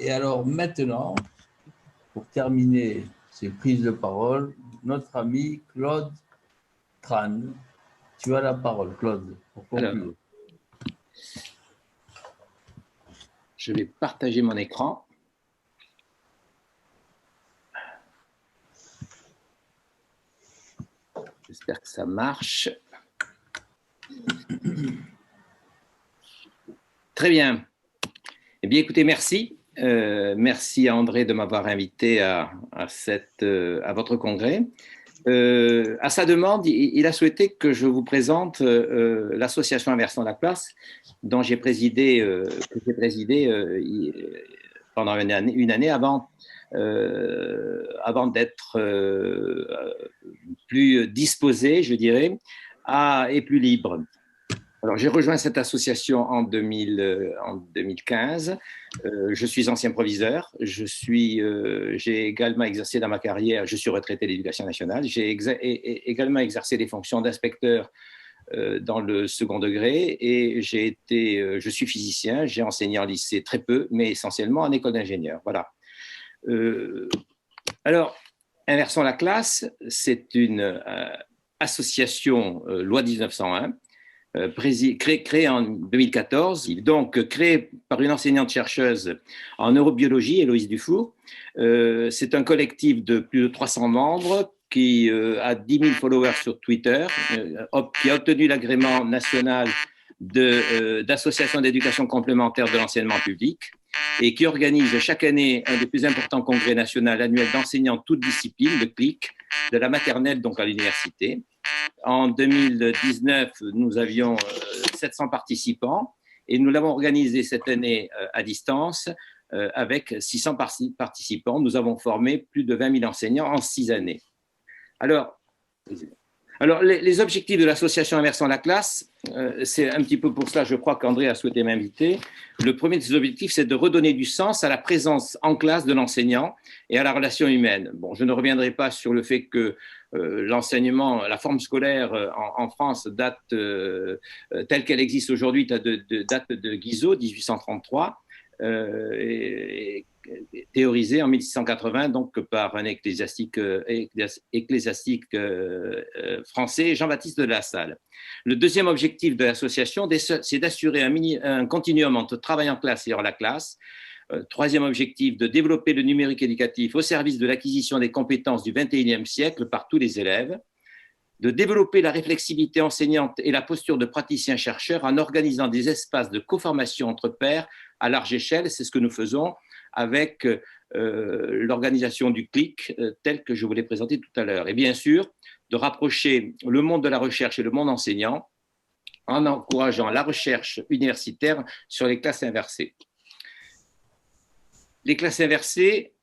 Et alors maintenant, pour terminer ces prises de parole, notre ami Claude Tran. Tu as la parole, Claude, pour conclure. Alors, je vais partager mon écran. J'espère que ça marche. Très bien. Eh bien, écoutez, merci. Merci à André de m'avoir invité à votre congrès. À sa demande, il a souhaité que je vous présente l'association Inversons la classe, dont j'ai présidé, pendant une année avant d'être plus disposé, je dirais, et plus libre. Alors, j'ai rejoint cette association en 2015. Je suis ancien proviseur. J'ai également exercé dans ma carrière, je suis retraité de l'Éducation nationale. J'ai également exercé des fonctions d'inspecteur dans le second degré et je suis physicien. J'ai enseigné en lycée très peu, mais essentiellement en école d'ingénieur. Voilà. Alors, Inversons la classe, c'est une association loi 1901. Créée en 2014, donc créée par une enseignante-chercheuse en neurobiologie, Héloïse Dufour. C'est un collectif de plus de 300 membres qui a 10 000 followers sur Twitter, qui a obtenu l'agrément national d'association d'éducation complémentaire de l'enseignement public et qui organise chaque année un des plus importants congrès nationaux annuels d'enseignants toutes disciplines, le CLIC, de la maternelle donc à l'université. En 2019, nous avions 700 participants et nous l'avons organisé cette année à distance avec 600 participants. Nous avons formé plus de 20 000 enseignants en 6 années. Alors les objectifs de l'association Inversons la classe, c'est un petit peu pour cela, je crois qu'André a souhaité m'inviter. Le premier de ces objectifs, c'est de redonner du sens à la présence en classe de l'enseignant et à la relation humaine. Bon, je ne reviendrai pas sur le fait que l'enseignement, la forme scolaire en France date, telle qu'elle existe aujourd'hui, date de Guizot, 1833, théorisée en 1680 donc par un ecclésiastique français, Jean-Baptiste de La Salle. Le deuxième objectif de l'association, c'est d'assurer un continuum entre travail en classe et hors la classe. Troisième objectif, de développer le numérique éducatif au service de l'acquisition des compétences du XXIe siècle par tous les élèves, de développer la réflexivité enseignante et la posture de praticien-chercheur en organisant des espaces de co-formation entre pairs à large échelle. C'est ce que nous faisons avec l'organisation du CLIC tel que je vous l'ai présenté tout à l'heure. Et bien sûr, de rapprocher le monde de la recherche et le monde enseignant en encourageant la recherche universitaire sur les classes inversées. Les classes inversées,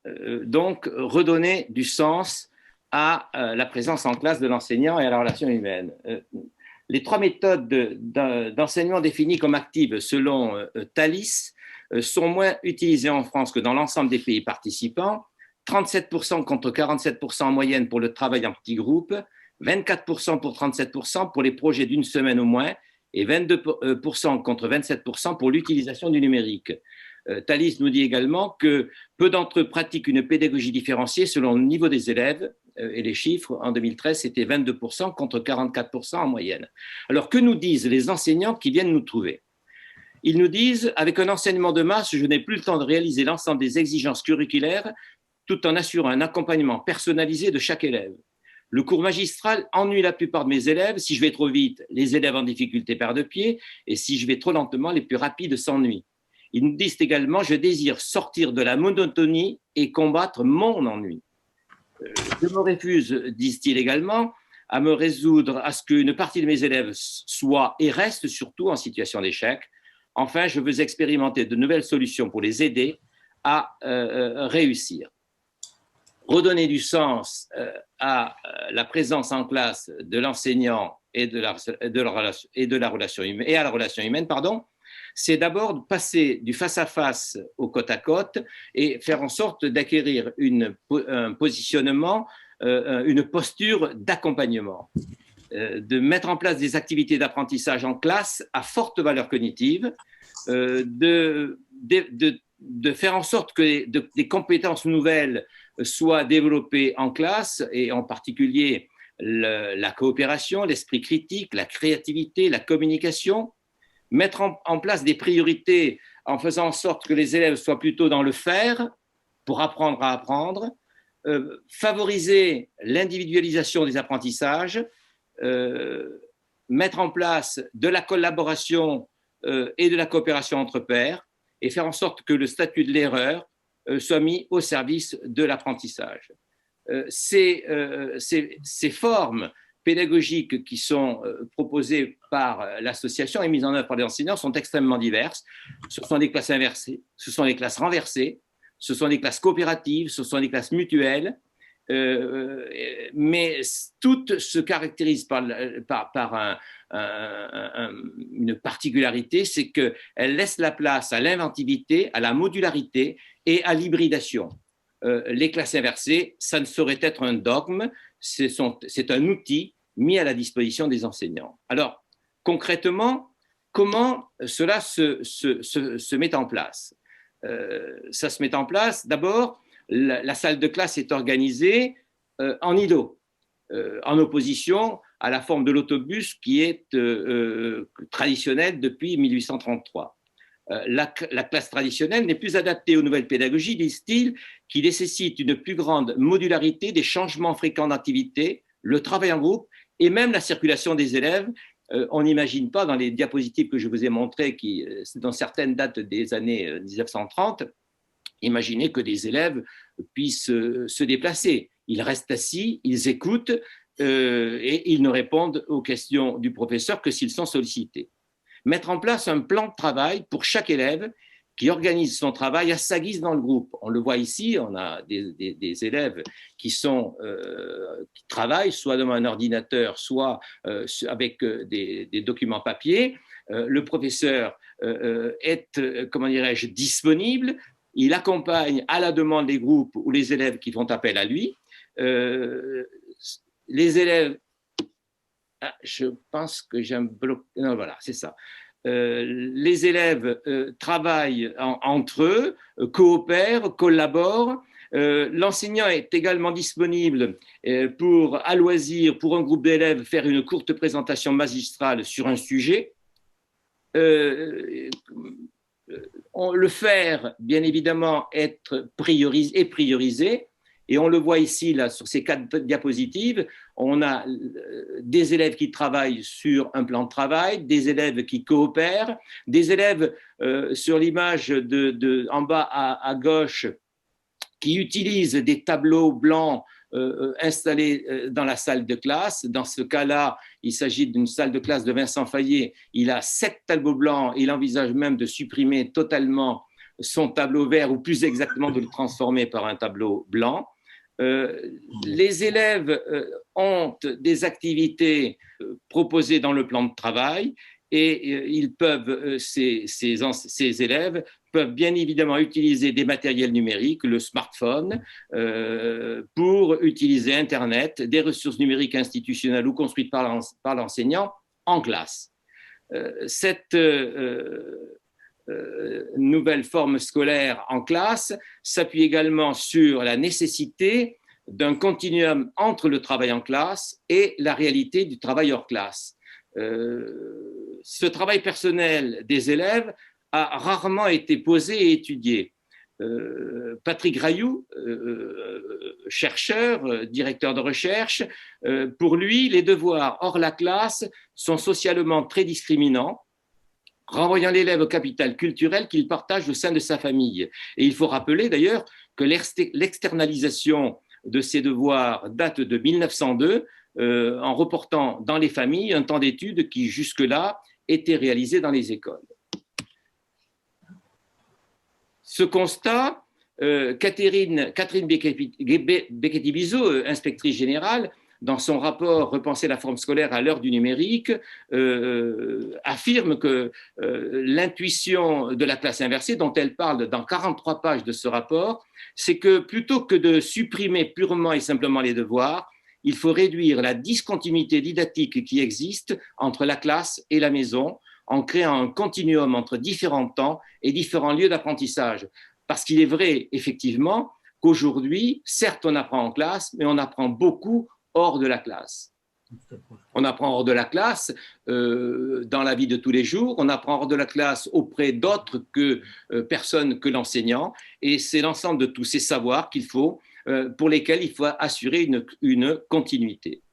donc, redonner du sens à la présence en classe de l'enseignant et à la relation humaine. Les 3 méthodes d'enseignement définies comme actives selon Thalys sont moins utilisées en France que dans l'ensemble des pays participants, 37% contre 47% en moyenne pour le travail en petits groupes, 24% pour 37% pour les projets d'une semaine au moins, et 22% contre 27% pour l'utilisation du numérique. Thalys nous dit également que peu d'entre eux pratiquent une pédagogie différenciée selon le niveau des élèves, et les chiffres en 2013 c'était 22% contre 44% en moyenne. Alors que nous disent les enseignants qui viennent nous trouver? Ils nous disent, avec un enseignement de masse, je n'ai plus le temps de réaliser l'ensemble des exigences curriculaires tout en assurant un accompagnement personnalisé de chaque élève. Le cours magistral ennuie la plupart de mes élèves. Si je vais trop vite, les élèves en difficulté perdent de pied, et si je vais trop lentement, les plus rapides s'ennuient. Ils nous disent également, je désire sortir de la monotonie et combattre mon ennui. Je me refuse, disent-ils également, à me résoudre à ce qu'une partie de mes élèves soit et reste surtout en situation d'échec. Enfin, je veux expérimenter de nouvelles solutions pour les aider à réussir. Redonner du sens à la présence en classe de l'enseignant et de la relation humaine, et à la relation humaine, pardon, c'est d'abord passer du face-à-face au côte-à-côte et faire en sorte d'acquérir un positionnement, une posture d'accompagnement, de mettre en place des activités d'apprentissage en classe à forte valeur cognitive, de faire en sorte que des compétences nouvelles soient développées en classe, et en particulier la coopération, l'esprit critique, la créativité, la communication, mettre en place des priorités en faisant en sorte que les élèves soient plutôt dans le faire pour apprendre à apprendre, favoriser l'individualisation des apprentissages, mettre en place de la collaboration et de la coopération entre pairs, et faire en sorte que le statut de l'erreur soit mis au service de l'apprentissage. Ces formes pédagogiques qui sont proposées par l'association et mises en œuvre par les enseignants sont extrêmement diverses. Ce sont des classes inversées, ce sont des classes renversées, ce sont des classes coopératives, ce sont des classes mutuelles, mais toutes se caractérisent par une particularité, c'est qu'elles laissent la place à l'inventivité, à la modularité et à l'hybridation. Les classes inversées, ça ne saurait être un dogme, c'est un outil mis à la disposition des enseignants. Alors, concrètement, comment cela se met en place? Ça se met en place, d'abord, la salle de classe est organisée en îlot, en opposition à la forme de l'autobus qui est traditionnelle depuis 1833. La classe traditionnelle n'est plus adaptée aux nouvelles pédagogies, disent-ils, qui nécessitent une plus grande modularité, des changements fréquents d'activité, le travail en groupe et même la circulation des élèves. On n'imagine pas dans les diapositives que je vous ai montrées, qui dans certaines datent des années 1930, imaginez que des élèves puissent se déplacer. Ils restent assis, ils écoutent et ils ne répondent aux questions du professeur que s'ils sont sollicités. Mettre en place un plan de travail pour chaque élève qui organise son travail à sa guise dans le groupe. On le voit ici, on a des élèves qui travaillent soit devant un ordinateur, soit avec des documents papier. Le professeur est, comment dirais-je, disponible. Il accompagne à la demande les groupes ou les élèves qui font appel à lui. Les élèves... Ah, je pense que j'ai un bloc... Non, voilà, c'est ça. Les élèves travaillent entre eux, coopèrent, collaborent. L'enseignant est également disponible pour, à loisir, pour un groupe d'élèves, faire une courte présentation magistrale sur un sujet. Le faire, bien évidemment, être priorisé. Et on le voit ici, là, sur ces 4 diapositives, on a des élèves qui travaillent sur un plan de travail, des élèves qui coopèrent, des élèves sur l'image en bas à gauche qui utilisent des tableaux blancs installés dans la salle de classe. Dans ce cas-là, il s'agit d'une salle de classe de Vincent Fayet. Il a 7 tableaux blancs. Il envisage même de supprimer totalement son tableau vert, ou plus exactement de le transformer par un tableau blanc. Les élèves ont des activités proposées dans le plan de travail et ils peuvent, ces élèves peuvent bien évidemment utiliser des matériels numériques, le smartphone, pour utiliser Internet, des ressources numériques institutionnelles ou construites par l'enseignant en classe. Cette nouvelle forme scolaire en classe s'appuie également sur la nécessité d'un continuum entre le travail en classe et la réalité du travail hors classe. Ce travail personnel des élèves a rarement été posé et étudié. Patrick Rayoux, chercheur, directeur de recherche, pour lui, les devoirs hors la classe sont socialement très discriminants, renvoyant l'élève au capital culturel qu'il partage au sein de sa famille. Et il faut rappeler d'ailleurs que l'externalisation de ces devoirs date de 1902, en reportant dans les familles un temps d'études qui jusque-là était réalisé dans les écoles. Ce constat, Catherine Becchetti-Bizot, inspectrice générale, dans son rapport « Repenser la forme scolaire à l'heure du numérique », affirme que l'intuition de la classe inversée, dont elle parle dans 43 pages de ce rapport, c'est que plutôt que de supprimer purement et simplement les devoirs, il faut réduire la discontinuité didactique qui existe entre la classe et la maison, en créant un continuum entre différents temps et différents lieux d'apprentissage. Parce qu'il est vrai, effectivement, qu'aujourd'hui, certes, on apprend en classe, mais on apprend beaucoup hors de la classe. On apprend hors de la classe dans la vie de tous les jours, on apprend hors de la classe auprès d'autres personnes que l'enseignant, et c'est l'ensemble de tous ces savoirs pour lesquels il faut assurer une continuité.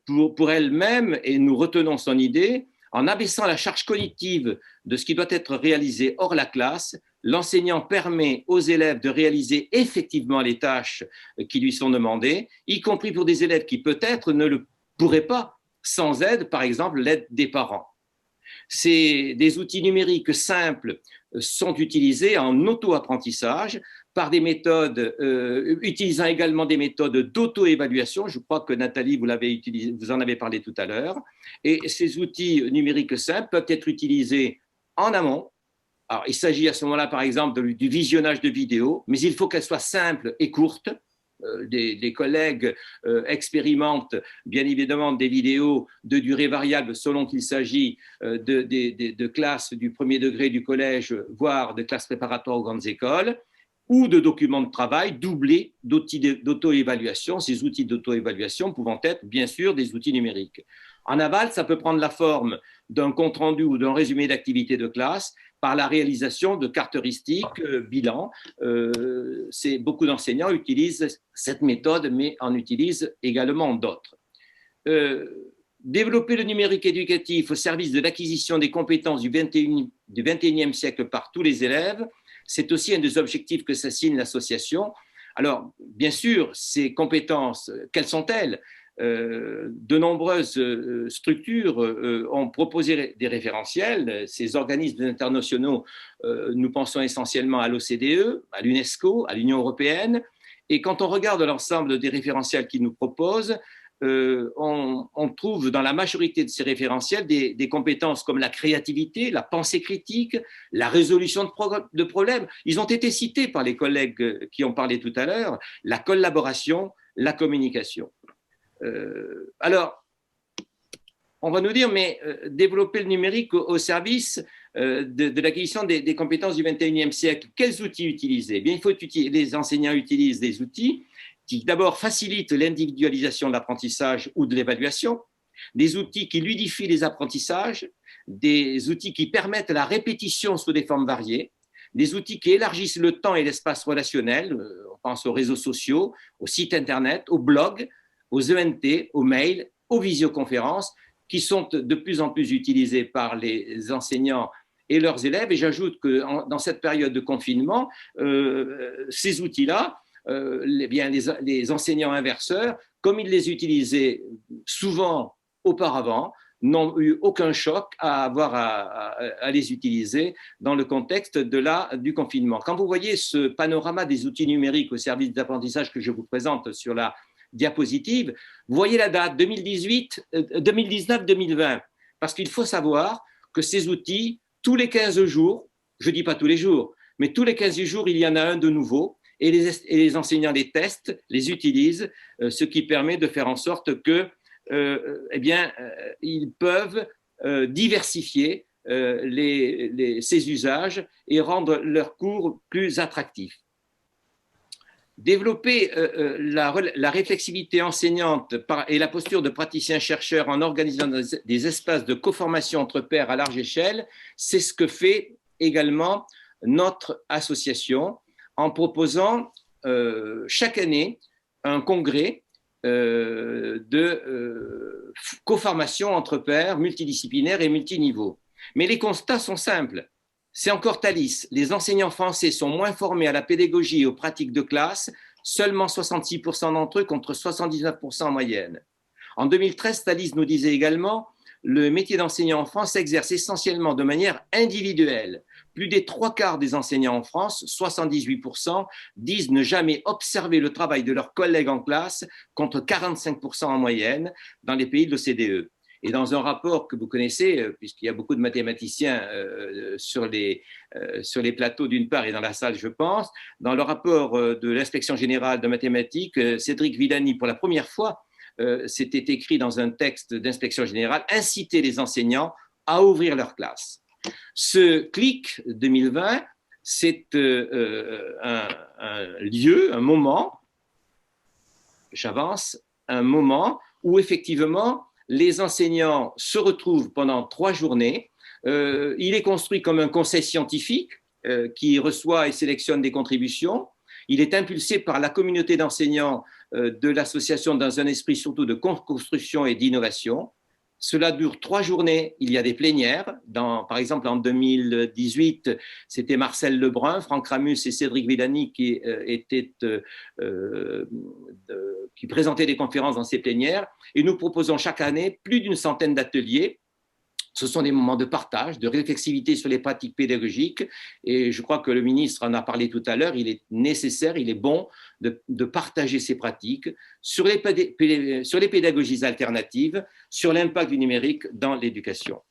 Pour elle-même, et nous retenons son idée, en abaissant la charge cognitive de ce qui doit être réalisé hors la classe, l'enseignant permet aux élèves de réaliser effectivement les tâches qui lui sont demandées, y compris pour des élèves qui peut-être ne le pourraient pas sans aide, par exemple l'aide des parents. Des outils numériques simples sont utilisés en auto-apprentissage par des méthodes, utilisant également des méthodes d'auto-évaluation. Je crois que Nathalie, vous en avez parlé tout à l'heure. Et ces outils numériques simples peuvent être utilisés en amont. Alors, il s'agit à ce moment-là, par exemple, du visionnage de vidéos, mais il faut qu'elles soient simples et courtes. Des collègues expérimentent bien évidemment des vidéos de durée variable selon qu'il s'agit de classes du premier degré du collège, voire de classes préparatoires aux grandes écoles, ou de documents de travail doublés d'outils d'auto-évaluation, ces outils d'auto-évaluation pouvant être bien sûr des outils numériques. En aval, ça peut prendre la forme d'un compte-rendu ou d'un résumé d'activité de classe par la réalisation de cartes heuristiques, bilans. Beaucoup d'enseignants utilisent cette méthode, mais en utilisent également d'autres. Développer le numérique éducatif au service de l'acquisition des compétences du 21e siècle par tous les élèves, c'est aussi un des objectifs que s'assigne l'association. Alors, bien sûr, ces compétences, quelles sont-elles ? De nombreuses structures ont proposé des référentiels. Ces organismes internationaux, nous pensons essentiellement à l'OCDE, à l'UNESCO, à l'Union européenne. Et quand on regarde l'ensemble des référentiels qu'ils nous proposent, on trouve dans la majorité de ces référentiels des compétences comme la créativité, la pensée critique, la résolution de problèmes. Ils ont été cités par les collègues qui ont parlé tout à l'heure, la collaboration, la communication. Alors, on va nous dire, mais développer le numérique au service de l'acquisition des compétences du 21e siècle, quels outils utiliser ? Bien, les enseignants utilisent des outils qui d'abord facilitent l'individualisation de l'apprentissage ou de l'évaluation, des outils qui luidifient les apprentissages, des outils qui permettent la répétition sous des formes variées, des outils qui élargissent le temps et l'espace relationnel, on pense aux réseaux sociaux, aux sites internet, aux blogs, aux ENT, aux mails, aux visioconférences, qui sont de plus en plus utilisés par les enseignants et leurs élèves. Et j'ajoute que dans cette période de confinement, ces outils-là, les enseignants inverseurs, comme ils les utilisaient souvent auparavant, n'ont eu aucun choc à avoir à les utiliser dans le contexte du confinement. Quand vous voyez ce panorama des outils numériques au service d'apprentissage que je vous présente sur la diapositive, vous voyez la date 2019-2020, parce qu'il faut savoir que ces outils, tous les 15 jours, je ne dis pas tous les jours, mais tous les 15 jours, il y en a un de nouveau, et les enseignants les testent, les utilisent, ce qui permet de faire en sorte que, ils peuvent diversifier ces usages et rendre leurs cours plus attractifs. Développer la réflexivité enseignante et la posture de praticien-chercheur en organisant des espaces de co-formation entre pairs à large échelle, c'est ce que fait également notre association en proposant chaque année un congrès de co-formation entre pairs multidisciplinaires et multiniveaux. Mais les constats sont simples. C'est encore Thalys. Les enseignants français sont moins formés à la pédagogie et aux pratiques de classe, seulement 66% d'entre eux contre 79% en moyenne. En 2013, Thalys nous disait également le métier d'enseignant en France s'exerce essentiellement de manière individuelle. Plus des 3/4 des enseignants en France, 78%, disent ne jamais observer le travail de leurs collègues en classe contre 45% en moyenne dans les pays de l'OCDE. Et dans un rapport que vous connaissez, puisqu'il y a beaucoup de mathématiciens sur les plateaux d'une part et dans la salle, je pense, dans le rapport de l'Inspection générale de mathématiques, Cédric Villani, pour la première fois, c'était écrit dans un texte d'inspection générale, inciter les enseignants à ouvrir leur classe. Ce CLIC 2020, c'est un lieu, un moment, j'avance, un moment où effectivement les enseignants se retrouvent pendant 3 journées. Il est construit comme un conseil scientifique qui reçoit et sélectionne des contributions. Il est impulsé par la communauté d'enseignants de l'association dans un esprit surtout de construction et d'innovation. Cela dure 3 journées. Il y a des plénières. Par exemple, en 2018, c'était Marcel Lebrun, Franck Ramus et Cédric Villani qui présentaient des conférences dans ces plénières. Et nous proposons chaque année plus d'une centaine d'ateliers. Ce sont des moments de partage, de réflexivité sur les pratiques pédagogiques. Et je crois que le ministre en a parlé tout à l'heure. Il est nécessaire, il est bon de partager ces pratiques sur les pédagogies alternatives, sur l'impact du numérique dans l'éducation.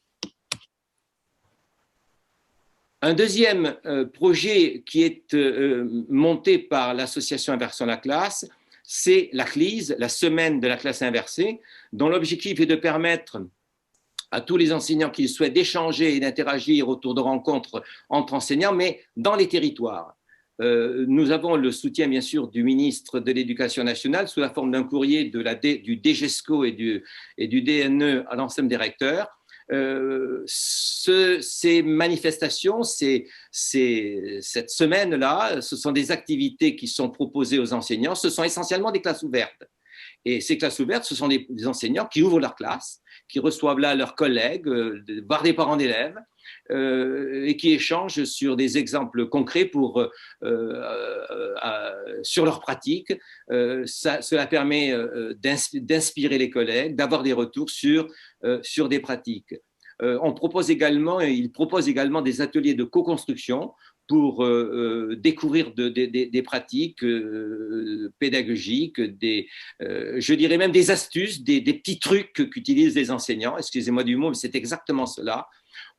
Un deuxième projet qui est monté par l'association Inversion la classe, c'est la CLISE, la semaine de la classe inversée, dont l'objectif est de permettre à tous les enseignants qui souhaitent d'échanger et d'interagir autour de rencontres entre enseignants, mais dans les territoires. Nous avons le soutien, bien sûr, du ministre de l'Éducation nationale sous la forme d'un courrier du DGESCO et du DNE à l'ensemble des recteurs. Ces manifestations, cette semaine-là, ce sont des activités qui sont proposées aux enseignants. Ce sont essentiellement des classes ouvertes. Et ces classes ouvertes, ce sont des enseignants qui ouvrent leur classe, qui reçoivent là leurs collègues, voire des parents d'élèves, et qui échangent sur des exemples concrets sur leurs pratiques. Cela permet d'inspirer les collègues, d'avoir des retours sur des pratiques. Il propose également des ateliers de co-construction pour découvrir des pratiques pédagogiques, je dirais même des astuces, des petits trucs qu'utilisent les enseignants, excusez-moi du mot, mais c'est exactement cela,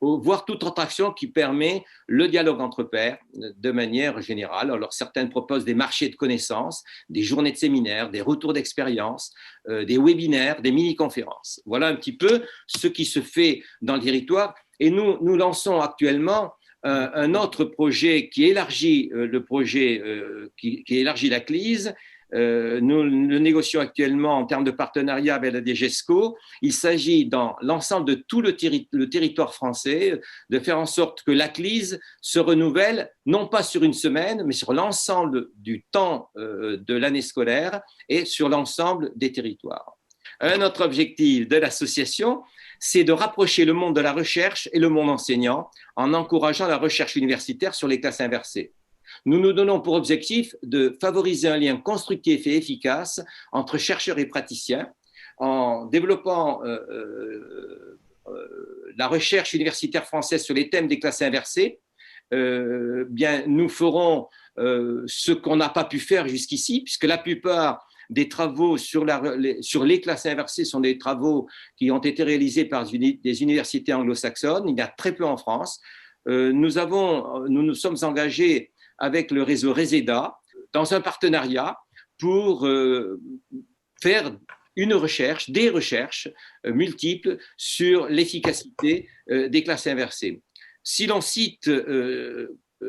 voire toute autre action qui permet le dialogue entre pairs de manière générale. Alors certaines proposent des marchés de connaissances, des journées de séminaires, des retours d'expérience, des webinaires, des mini-conférences. Voilà un petit peu ce qui se fait dans le territoire. Et nous lançons actuellement un autre projet qui élargit qui élargit la CLISE. Nous le négocions actuellement en termes de partenariat avec la DGESCO. Il s'agit dans l'ensemble de tout le territoire français de faire en sorte que la CLISE se renouvelle, non pas sur une semaine, mais sur l'ensemble du temps de l'année scolaire et sur l'ensemble des territoires. Un autre objectif de l'association, c'est de rapprocher le monde de la recherche et le monde enseignant en encourageant la recherche universitaire sur les classes inversées. Nous nous donnons pour objectif de favoriser un lien constructif et efficace entre chercheurs et praticiens en développant la recherche universitaire française sur les thèmes des classes inversées. Nous ferons ce qu'on n'a pas pu faire jusqu'ici, puisque la plupart des travaux sur les classes inversées sont des travaux qui ont été réalisés par des universités anglo-saxonnes. Il y a très peu en France. Nous nous sommes engagés avec le réseau RESEDA dans un partenariat pour faire des recherches multiples sur l'efficacité des classes inversées. Si l'on cite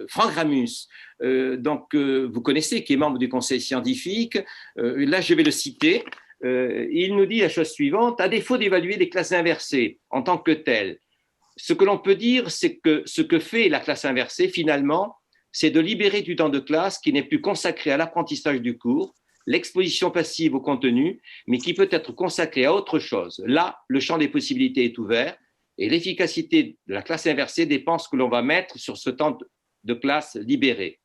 Franck Ramus, vous connaissez, qui est membre du conseil scientifique, là je vais le citer, il nous dit la chose suivante: à défaut d'évaluer les classes inversées en tant que telles, ce que l'on peut dire, c'est que ce que fait la classe inversée finalement, c'est de libérer du temps de classe qui n'est plus consacré à l'apprentissage du cours, l'exposition passive au contenu, mais qui peut être consacré à autre chose. Là, le champ des possibilités est ouvert et l'efficacité de la classe inversée dépend de ce que l'on va mettre sur ce temps de classe libéré.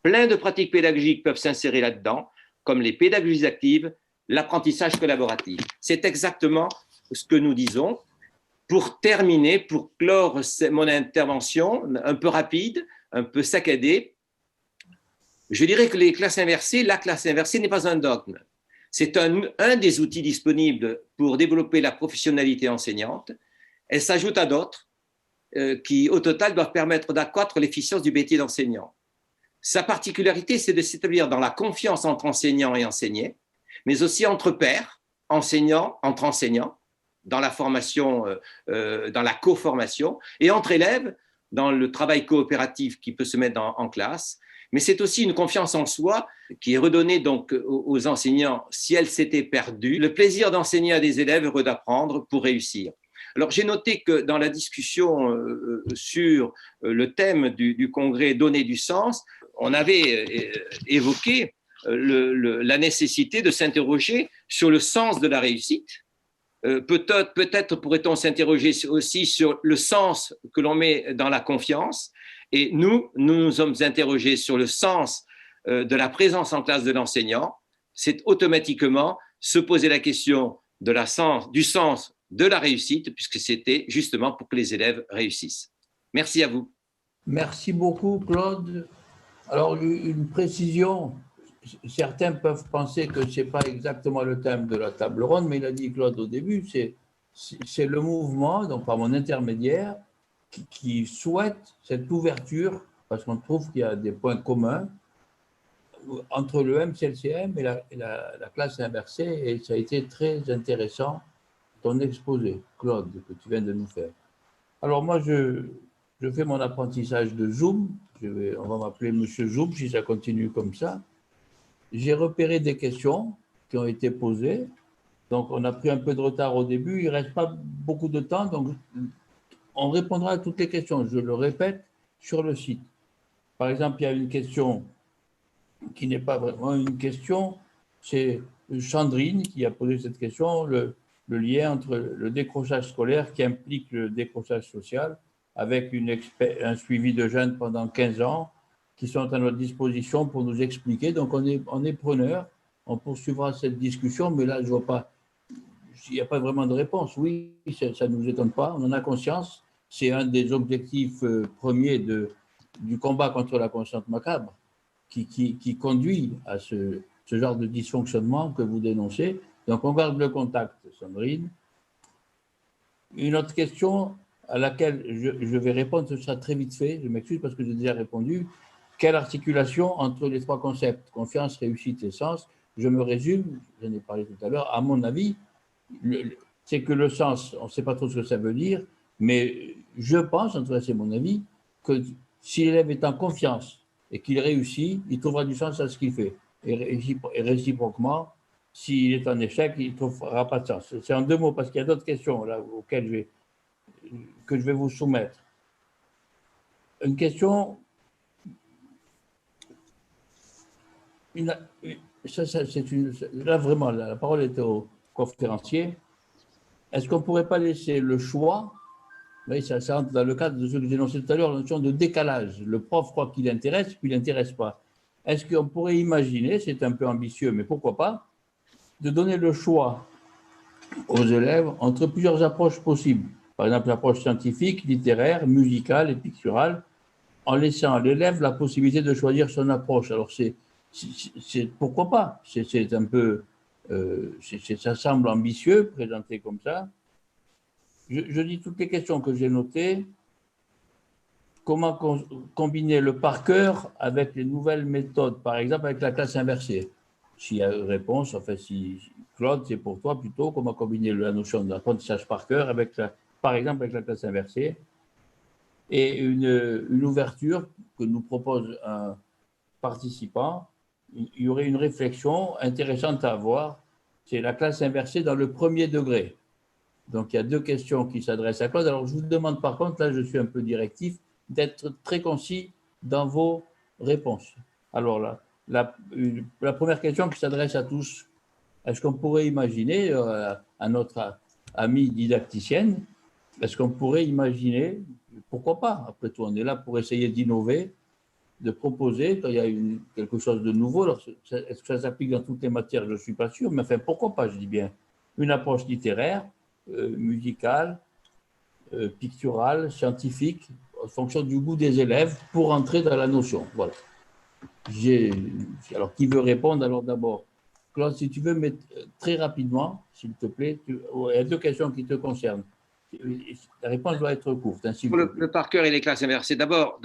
Plein de pratiques pédagogiques peuvent s'insérer là-dedans, comme les pédagogies actives, l'apprentissage collaboratif. C'est exactement ce que nous disons. Pour terminer, pour clore mon intervention un peu rapide, un peu saccadée, je dirais que la classe inversée n'est pas un dogme. C'est un des outils disponibles pour développer la professionnalité enseignante. Elle s'ajoute à d'autres qui, au total, doivent permettre d'accroître l'efficience du métier d'enseignant. Sa particularité, c'est de s'établir dans la confiance entre enseignants et enseignés, mais aussi entre pairs, enseignants, entre enseignants, dans la formation, dans la co-formation, et entre élèves dans le travail coopératif qui peut se mettre en classe, mais c'est aussi une confiance en soi qui est redonnée donc aux enseignants si elle s'était perdue, le plaisir d'enseigner à des élèves heureux d'apprendre pour réussir. Alors j'ai noté que dans la discussion sur le thème du congrès Donner du sens, on avait évoqué la nécessité de s'interroger sur le sens de la réussite. Peut-être pourrait-on s'interroger aussi sur le sens que l'on met dans la confiance. Et nous sommes interrogés sur le sens de la présence en classe de l'enseignant. C'est automatiquement se poser la question du sens de la réussite, puisque c'était justement pour que les élèves réussissent. Merci à vous. Merci beaucoup, Claude. Alors, une précision. Certains peuvent penser que ce n'est pas exactement le thème de la table ronde, mais il a dit, Claude, au début, c'est le mouvement, donc par mon intermédiaire, qui souhaite cette ouverture, parce qu'on trouve qu'il y a des points communs entre le MCLCM et la classe inversée, et ça a été très intéressant, ton exposé, Claude, que tu viens de nous faire. Alors moi, je fais mon apprentissage de Zoom, on va m'appeler Monsieur Zoom si ça continue comme ça. J'ai repéré des questions qui ont été posées, donc on a pris un peu de retard au début, il ne reste pas beaucoup de temps, donc on répondra à toutes les questions, je le répète, sur le site. Par exemple, il y a une question qui n'est pas vraiment une question, c'est Sandrine qui a posé cette question, le lien entre le décrochage scolaire qui implique le décrochage social avec un suivi de jeunes pendant 15 ans qui sont à notre disposition pour nous expliquer. Donc, on est preneur, on poursuivra cette discussion, mais là, je ne vois pas, il n'y a pas vraiment de réponse. Oui, ça ne nous étonne pas, on en a conscience. C'est un des objectifs premiers du combat contre la conscience macabre qui conduit à ce genre de dysfonctionnement que vous dénoncez. Donc, on garde le contact, Sandrine. Une autre question à laquelle je vais répondre, ce sera très vite fait, je m'excuse parce que j'ai déjà répondu. Quelle articulation entre les trois concepts, confiance, réussite et sens? Je me résume, j'en ai parlé tout à l'heure, à mon avis, c'est que le sens, on ne sait pas trop ce que ça veut dire, mais je pense, en tout cas c'est mon avis, que si l'élève est en confiance et qu'il réussit, il trouvera du sens à ce qu'il fait. Et réciproquement, s'il est en échec, il ne trouvera pas de sens. C'est en deux mots, parce qu'il y a d'autres questions là, auxquelles que je vais vous soumettre. Une question... là, vraiment, la parole est au conférencier. Est-ce qu'on ne pourrait pas laisser le choix? Oui, ça entre dans le cadre de ce que j'ai énoncé tout à l'heure, la notion de décalage. Le prof croit qu'il intéresse, puis il n'intéresse pas. Est-ce qu'on pourrait imaginer, c'est un peu ambitieux, mais pourquoi pas, de donner le choix aux élèves entre plusieurs approches possibles. Par exemple, l'approche scientifique, littéraire, musicale et picturale, en laissant à l'élève la possibilité de choisir son approche. Alors, pourquoi pas? C'est un peu, ça semble ambitieux, présenté comme ça. Je dis toutes les questions que j'ai notées. Comment combiner le par cœur avec les nouvelles méthodes, par exemple avec la classe inversée? S'il y a une réponse, enfin, si Claude, c'est pour toi plutôt, comment combiner la notion d'apprentissage par cœur, par exemple avec la classe inversée, et une ouverture que nous propose un participant. Il y aurait une réflexion intéressante à avoir, c'est la classe inversée dans le premier degré. Donc, il y a deux questions qui s'adressent à Claude. Alors, je vous demande par contre, là, je suis un peu directif, d'être très concis dans vos réponses. Alors, là, la première question qui s'adresse à tous, est-ce qu'on pourrait imaginer, à notre amie didacticienne, est-ce qu'on pourrait imaginer, pourquoi pas, après tout, on est là pour essayer d'innover, de proposer, quand il y a quelque chose de nouveau, est-ce que ça s'applique dans toutes les matières? Je ne suis pas sûr, mais enfin, pourquoi pas, je dis bien, une approche littéraire, musicale, picturale, scientifique, en fonction du goût des élèves, pour entrer dans la notion. Voilà. Alors, qui veut répondre? Alors, d'abord, Claude, si tu veux mettre très rapidement, s'il te plaît, il y a deux questions qui te concernent. La réponse doit être courte. Hein, pour le par cœur et les classes inversées, d'abord,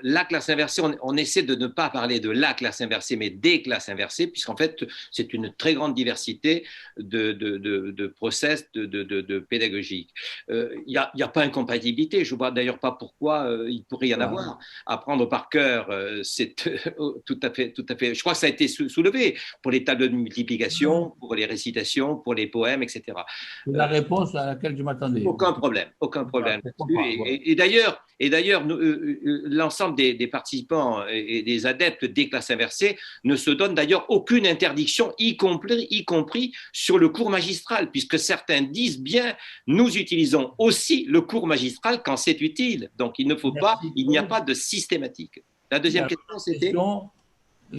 la classe inversée, on essaie de ne pas parler de la classe inversée, mais des classes inversées, puisqu'en fait, c'est une très grande diversité de process, de pédagogique. Il n'y a pas incompatibilité. Je ne vois d'ailleurs pas pourquoi il pourrait y en avoir. Apprendre par cœur, c'est tout à fait. Je crois que ça a été soulevé pour les tableaux de multiplication, pour les récitations, pour les poèmes, etc. C'est la réponse à laquelle je m'attendais. Aucun problème, aucun problème. Et d'ailleurs, l'ensemble des participants et des adeptes des classes inversées ne se donnent d'ailleurs aucune interdiction, y compris sur le cours magistral, puisque certains disent bien, nous utilisons aussi le cours magistral quand c'est utile. Donc il ne faut pas, il n'y a pas de systématique. La deuxième question, c'était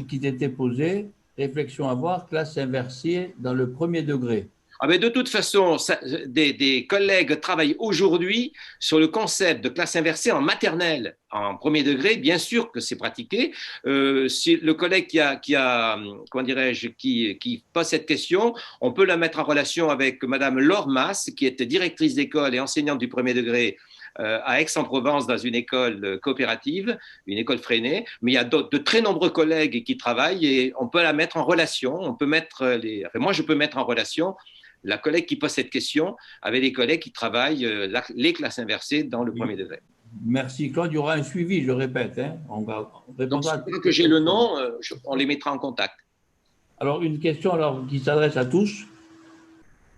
qui t'était posée, réflexion à voir, classe inversée dans le premier degré. Ah ben de toute façon, des collègues travaillent aujourd'hui sur le concept de classe inversée en maternelle. En premier degré, bien sûr que c'est pratiqué. Si le collègue qui pose cette question, on peut la mettre en relation avec Madame Laure Masse, qui était directrice d'école et enseignante du premier degré à Aix-en-Provence dans une école coopérative, une école freinée, mais il y a de très nombreux collègues qui travaillent et on peut la mettre en relation. On peut mettre moi, je peux mettre en relation la collègue qui pose cette question avec les collègues qui travaillent les classes inversées dans le premier degré. Merci Claude, il y aura un suivi, je répète. Hein. On répondra. Donc, que j'ai le nom, on les mettra en contact. Alors, une question qui s'adresse à tous.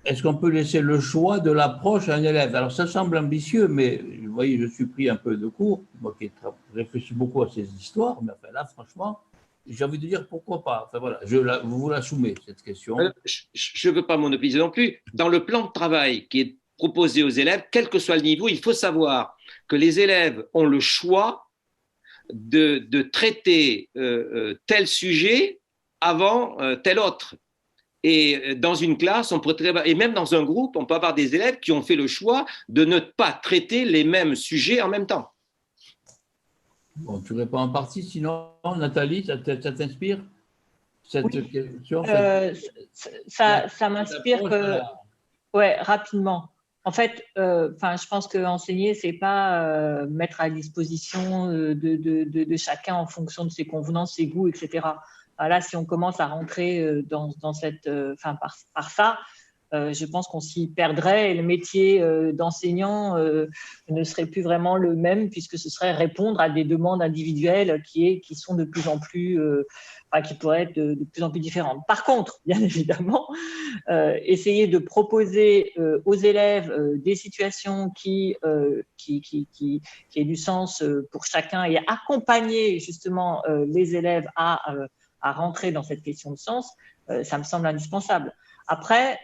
Est-ce qu'on peut laisser le choix de l'approche à un élève? Alors, ça semble ambitieux, mais vous voyez, je suis pris un peu de cours, moi qui réfléchis beaucoup à ces histoires, mais enfin là, franchement, j'ai envie de dire pourquoi pas. Enfin voilà, vous la soumets, cette question. Je ne veux pas monopoliser non plus. Dans le plan de travail qui est proposé aux élèves, quel que soit le niveau, il faut savoir que les élèves ont le choix de traiter tel sujet avant tel autre. Et dans une classe, et même dans un groupe, on peut avoir des élèves qui ont fait le choix de ne pas traiter les mêmes sujets en même temps. Bon, tu réponds en partie, sinon, Nathalie, ça t'inspire cette question ça m'inspire ouais, rapidement. En fait, je pense qu'enseigner, c'est pas mettre à disposition de chacun en fonction de ses convenances, ses goûts, etc. Là, si on commence à rentrer dans cette, par ça, je pense qu'on s'y perdrait et le métier d'enseignant ne serait plus vraiment le même, puisque ce serait répondre à des demandes individuelles qui sont de plus en plus, qui pourraient être de plus en plus différentes. Par contre, bien évidemment, essayer de proposer aux élèves des situations qui aient du sens pour chacun et accompagner justement les élèves à rentrer dans cette question de sens, ça me semble indispensable. Après,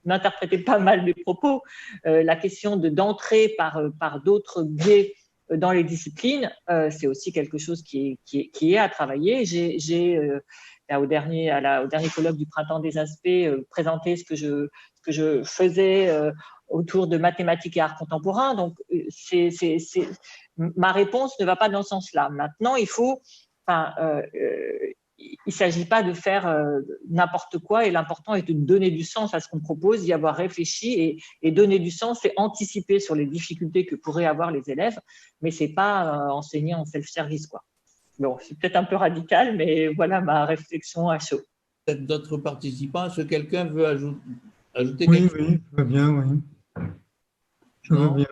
n'interprétez pas mal mes propos. La question d'entrer par d'autres biais dans les disciplines, c'est aussi quelque chose qui est à travailler. J'ai au dernier colloque du Printemps des Aspects présenté ce que je faisais autour de mathématiques et art contemporain. Donc, ma réponse ne va pas dans ce sens-là. Maintenant, il ne s'agit pas de faire n'importe quoi et l'important est de donner du sens à ce qu'on propose, d'y avoir réfléchi et donner du sens, c'est anticiper sur les difficultés que pourraient avoir les élèves, mais ce n'est pas enseigner en self-service, quoi. Bon, c'est peut-être un peu radical, mais voilà ma réflexion à chaud. Peut-être d'autres participants, est-ce que quelqu'un veut ajouter quelque chose? Oui, je veux bien, oui. Je veux bien.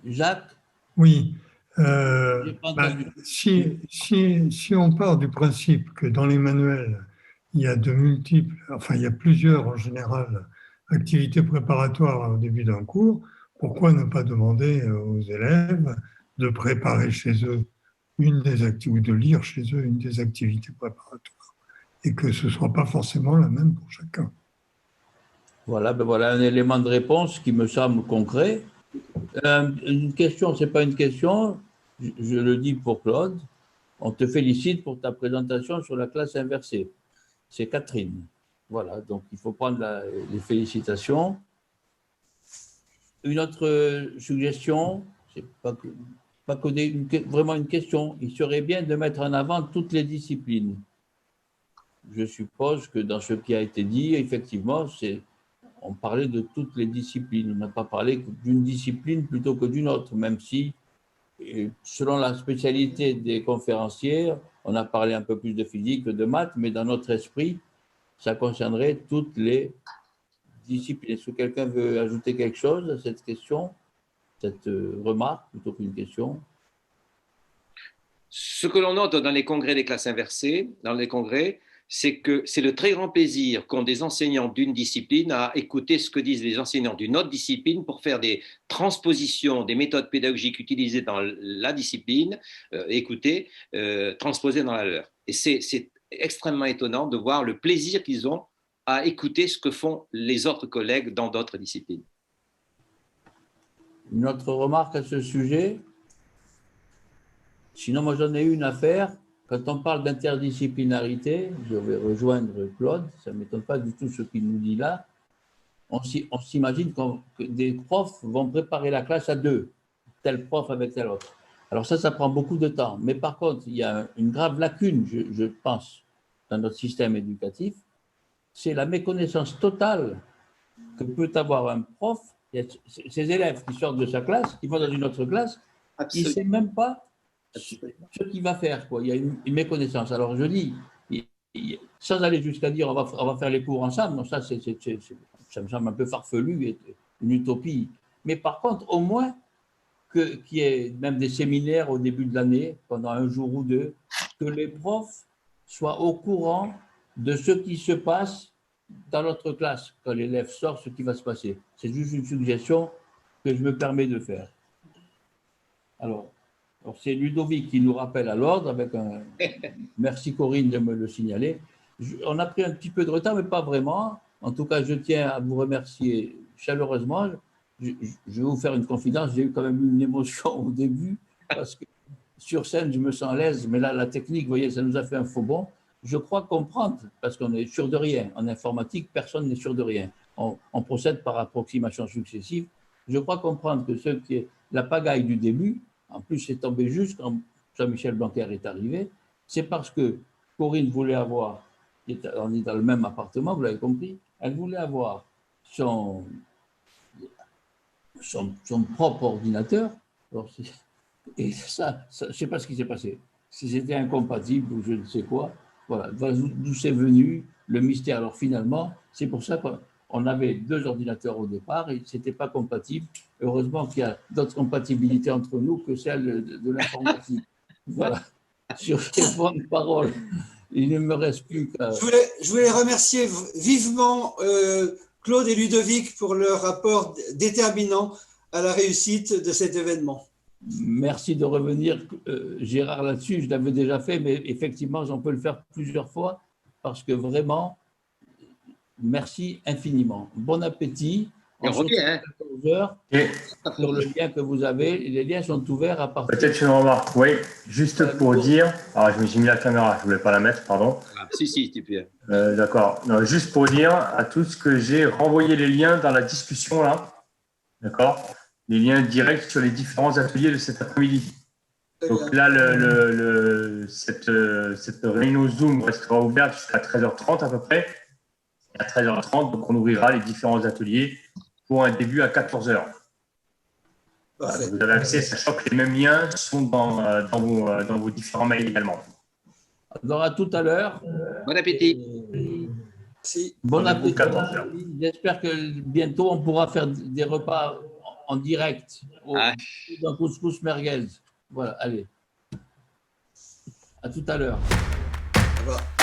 Jacques? Oui. Si on part du principe que dans les manuels, il y a il y a plusieurs en général activités préparatoires au début d'un cours, pourquoi ne pas demander aux élèves de préparer chez eux une des activités ou de lire chez eux une des activités préparatoires et que ce ne soit pas forcément la même pour chacun. Voilà, voilà un élément de réponse qui me semble concret. Une question, ce n'est pas une question, je le dis pour Claude, on te félicite pour ta présentation sur la classe inversée. C'est Catherine. Voilà, donc il faut prendre les félicitations. Une autre suggestion, c'est pas vraiment une question, il serait bien de mettre en avant toutes les disciplines. Je suppose que dans ce qui a été dit, effectivement, on parlait de toutes les disciplines. On n'a pas parlé d'une discipline plutôt que d'une autre, même si, selon la spécialité des conférenciers, on a parlé un peu plus de physique que de maths, mais dans notre esprit, ça concernerait toutes les disciplines. Est-ce que quelqu'un veut ajouter quelque chose à cette question, cette remarque, plutôt qu'une question? Ce que l'on note dans les congrès des classes inversées, c'est que c'est le très grand plaisir qu'ont des enseignants d'une discipline à écouter ce que disent les enseignants d'une autre discipline pour faire des transpositions des méthodes pédagogiques utilisées dans la discipline, transposées dans la leur. Et c'est extrêmement étonnant de voir le plaisir qu'ils ont à écouter ce que font les autres collègues dans d'autres disciplines. Une autre remarque à ce sujet? Sinon, moi, j'en ai une à faire. Quand on parle d'interdisciplinarité, je vais rejoindre Claude, ça ne m'étonne pas du tout ce qu'il nous dit là. On s'imagine que des profs vont préparer la classe à deux, tel prof avec tel autre. Alors ça prend beaucoup de temps. Mais par contre, il y a une grave lacune, je pense, dans notre système éducatif, c'est la méconnaissance totale que peut avoir un prof. Il y a ces élèves qui sortent de sa classe, qui vont dans une autre classe, il ne sait même pas ce qu'il va faire, quoi. Il y a une méconnaissance. Alors je dis, sans aller jusqu'à dire on va faire les cours ensemble, non, ça me semble un peu farfelu et une utopie. Mais par contre, au moins, qu'il y ait même des séminaires au début de l'année, pendant un jour ou deux, que les profs soient au courant de ce qui se passe dans notre classe, quand l'élève sort, ce qui va se passer. C'est juste une suggestion que je me permets de faire. Alors c'est Ludovic qui nous rappelle à l'ordre, avec un… Merci Corinne de me le signaler. On a pris un petit peu de retard, mais pas vraiment. En tout cas, je tiens à vous remercier chaleureusement. Je vais vous faire une confidence. J'ai eu quand même une émotion au début, parce que sur scène, je me sens à l'aise, mais là, la technique, vous voyez, ça nous a fait un faux bond. Je crois comprendre, parce qu'on est sûr de rien. En informatique, personne n'est sûr de rien. On procède par approximation successive. Je crois comprendre que ce qui est la pagaille du début, en plus, c'est tombé juste quand Jean-Michel Blanquer est arrivé. C'est parce que Corinne voulait avoir, on est dans le même appartement, vous l'avez compris, elle voulait avoir son propre ordinateur. Alors, et ça, je ne sais pas ce qui s'est passé. Si c'était incompatible ou je ne sais quoi, voilà, d'où c'est venu le mystère. Alors finalement, c'est pour ça qu'on avait deux ordinateurs au départ et ce n'était pas compatible. Heureusement qu'il y a d'autres compatibilités entre nous que celle de l'informatique. Voilà. Sur ces bonnes paroles, il ne me reste plus qu'à… Je voulais remercier vivement Claude et Ludovic pour leur rapport déterminant à la réussite de cet événement. Merci de revenir, Gérard, là-dessus. Je l'avais déjà fait, mais effectivement, on peut le faire plusieurs fois parce que vraiment, merci infiniment. Bon appétit. On se retrouve à 14h sur le lien que vous avez. Les liens sont ouverts à partir… Peut-être une remarque, oui, juste pour dire… Alors, j'ai mis la caméra, je ne voulais pas la mettre, pardon. Ah, si, tu peux. D'accord. Juste pour dire à tous que j'ai renvoyé les liens dans la discussion, là. D'accord. Les liens directs sur les différents ateliers de cet après-midi. Donc là, cette réunion Zoom restera ouverte jusqu'à 13h30 à peu près. À 13h30, donc on ouvrira les différents ateliers pour un début à 14h. Voilà, vous avez accès, sachant que les mêmes liens sont dans vos différents mails également. Alors à tout à l'heure. Bon appétit. Merci. Bon appétit. J'espère que bientôt on pourra faire des repas en direct dans Couscous Merguez. Voilà, allez. À tout à l'heure. Au revoir.